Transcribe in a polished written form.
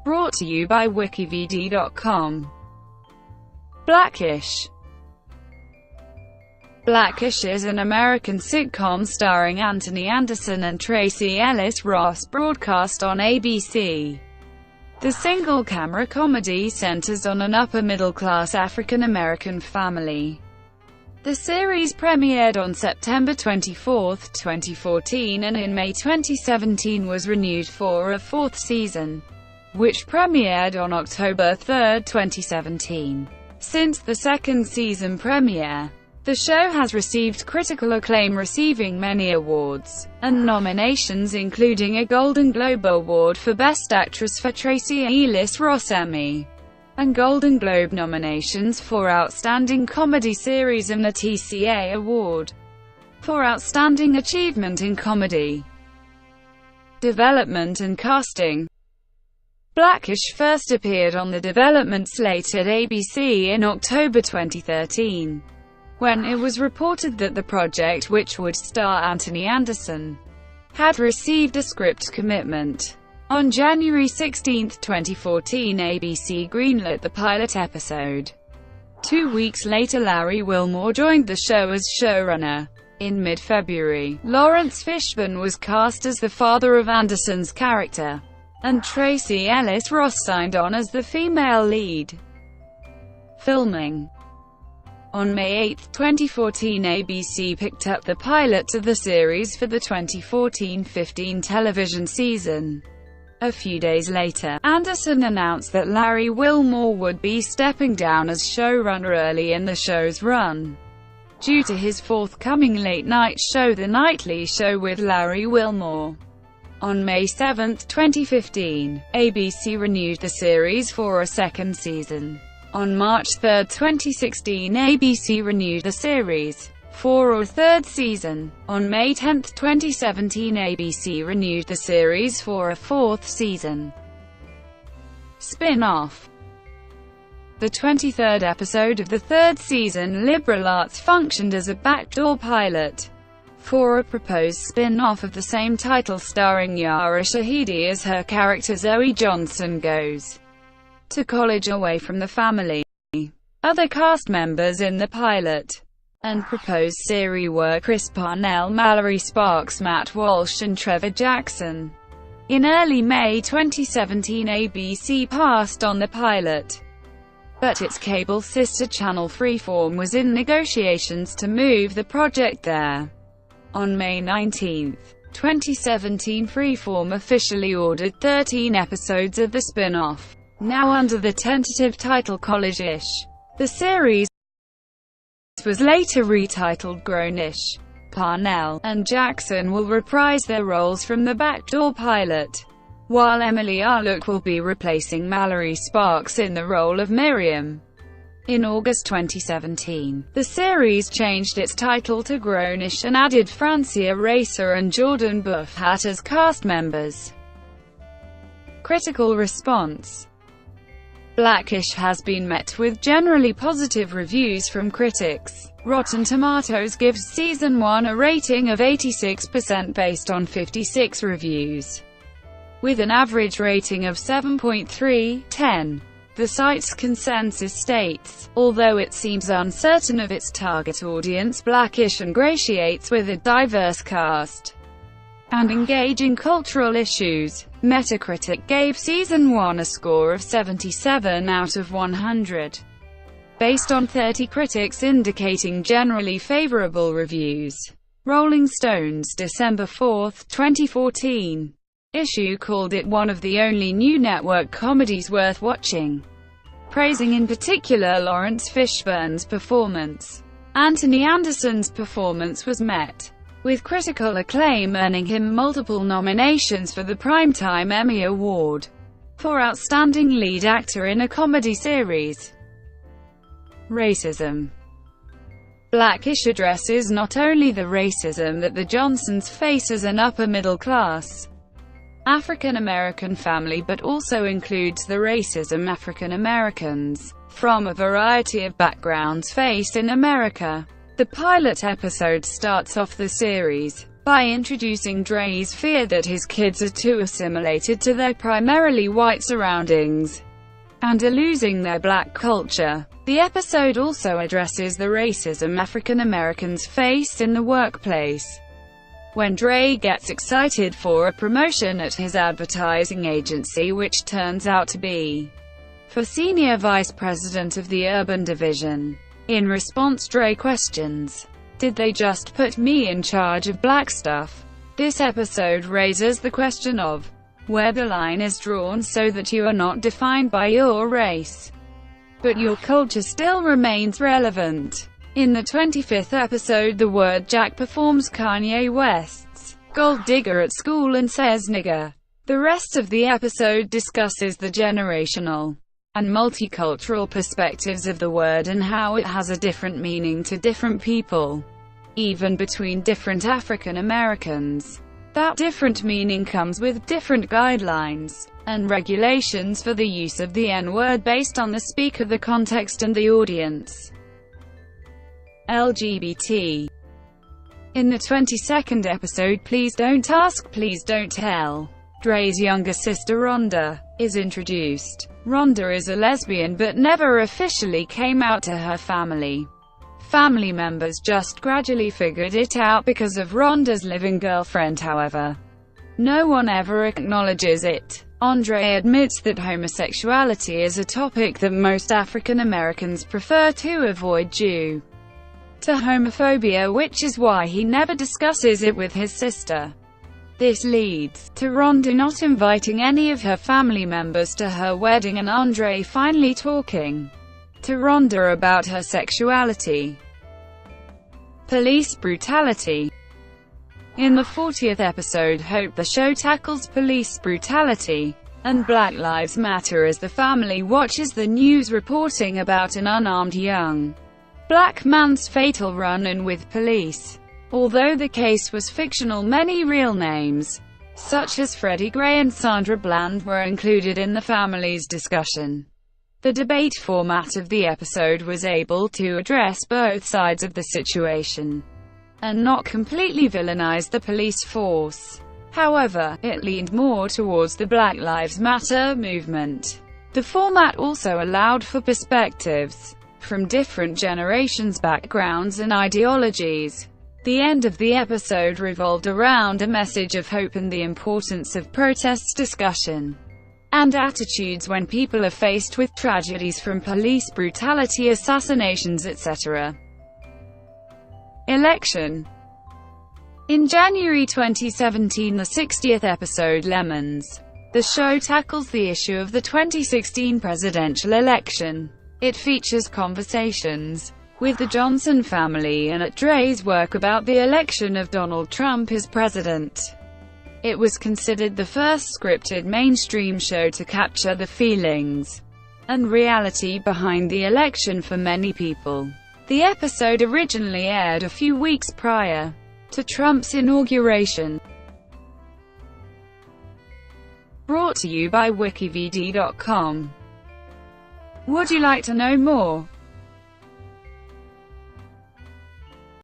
Brought to you by WikiVidi.com. Blackish. Blackish is an American sitcom starring Anthony Anderson and Tracee Ellis Ross, broadcast on ABC. The single-camera comedy centers on an upper-middle-class African-American family. The series premiered on September 24, 2014, and in May 2017 was renewed for a fourth season, which premiered on October 3, 2017. Since the second season premiere, the show has received critical acclaim, receiving many awards and nominations, including a Golden Globe Award for Best Actress for Tracee Ellis Ross, Emmy and Golden Globe nominations for Outstanding Comedy Series, and a TCA Award for Outstanding Achievement in Comedy Development and Casting. Blackish first appeared on the development slate at ABC in October 2013. When it was reported that the project, which would star Anthony Anderson, had received a script commitment. On January 16, 2014, ABC greenlit the pilot episode. 2 weeks later, Larry Wilmore joined the show as showrunner. In mid-February, Lawrence Fishburne was cast as the father of Anderson's character, and Tracee Ellis Ross signed on as the female lead. Filming. On May 8, 2014, ABC picked up the pilot to the series for the 2014-15 television season. A few days later, Anderson announced that Larry Wilmore would be stepping down as showrunner early in the show's run, due to his forthcoming late-night show, The Nightly Show with Larry Wilmore. On May 7, 2015, ABC renewed the series for a second season. On March 3, 2016, ABC renewed the series for a third season. On May 10, 2017, ABC renewed the series for a fourth season. Spin-off. The 23rd episode of the third season, Liberal Arts, functioned as a backdoor pilot for a proposed spin-off of the same title starring Yara Shahidi as her character Zoe Johnson goes to college away from the family. Other cast members in the pilot and proposed series were Chris Parnell, Mallory Sparks, Matt Walsh, and Trevor Jackson. In early May 2017, ABC passed on the pilot, but its cable sister channel Freeform was in negotiations to move the project there. On May 19, 2017, Freeform officially ordered 13 episodes of the spin-off, now under the tentative title College-ish. The series was later retitled Grown-ish. Parnell and Jackson will reprise their roles from the backdoor pilot, while Emily Arlook will be replacing Mallory Sparks in the role of Miriam. In August 2017, the series changed its title to Grown-ish and added Francia Racer and Jordan Buffhat as cast members. Critical response. Blackish has been met with generally positive reviews from critics. Rotten Tomatoes gives Season 1 a rating of 86% based on 56 reviews, with an average rating of 7.3/10. The site's consensus states, although it seems uncertain of its target audience, Blackish ingratiates with a diverse cast and engaging cultural issues. Metacritic gave Season 1 a score of 77 out of 100, based on 30 critics indicating generally favorable reviews. Rolling Stone's December 4, 2014 issue called it one of the only new network comedies worth watching, praising in particular Lawrence Fishburne's performance. Anthony Anderson's performance was met with critical acclaim, earning him multiple nominations for the Primetime Emmy Award for Outstanding Lead Actor in a Comedy Series. Racism. Blackish addresses not only the racism that the Johnsons face as an upper-middle-class African-American family, but also includes the racism African Americans from a variety of backgrounds face in America. The pilot episode starts off the series by introducing Dre's fear that his kids are too assimilated to their primarily white surroundings and are losing their black culture. The episode also addresses the racism African Americans face in the workplace. When Dre gets excited for a promotion at his advertising agency, which turns out to be for Senior Vice President of the Urban Division. In response, Dre questions, "Did they just put me in charge of black stuff?" This episode raises the question of where the line is drawn so that you are not defined by your race, but your culture still remains relevant. In the 25th episode, the word Jack performs Kanye West's Gold Digger at school and says nigger. The rest of the episode discusses the generational and multicultural perspectives of the word and how it has a different meaning to different people, even between different African Americans. That different meaning comes with different guidelines and regulations for the use of the N-word based on the speaker, the context, and the audience. LGBT. In the 22nd episode, Please Don't Ask, Please Don't Tell, Dre's younger sister Rhonda is introduced. Rhonda is a lesbian but never officially came out to her family. Family members just gradually figured it out because of Rhonda's living girlfriend, however. No one ever acknowledges it. Andre admits that homosexuality is a topic that most African Americans prefer to avoid due to homophobia, which is why he never discusses it with his sister. This leads to Rhonda not inviting any of her family members to her wedding and Andre finally talking to Rhonda about her sexuality. Police brutality. In the 40th episode, Hope, the show tackles police brutality and Black Lives Matter as the family watches the news reporting about an unarmed young black man's fatal run-in with police. Although the case was fictional, many real names, such as Freddie Gray and Sandra Bland, were included in the family's discussion. The debate format of the episode was able to address both sides of the situation and not completely villainize the police force. However, it leaned more towards the Black Lives Matter movement. The format also allowed for perspectives from different generations, backgrounds, and ideologies. The end of the episode revolved around a message of hope and the importance of protests, discussion, and attitudes when people are faced with tragedies from police brutality, assassinations, etc. Election. In January 2017, the 60th episode, Lemons, the show tackles the issue of the 2016 presidential election. It features conversations with the Johnson family and at Dre's work about the election of Donald Trump as president. It was considered the first scripted mainstream show to capture the feelings and reality behind the election for many people. The episode originally aired a few weeks prior to Trump's inauguration. Brought to you by WikiVidi.com. Would you like to know more?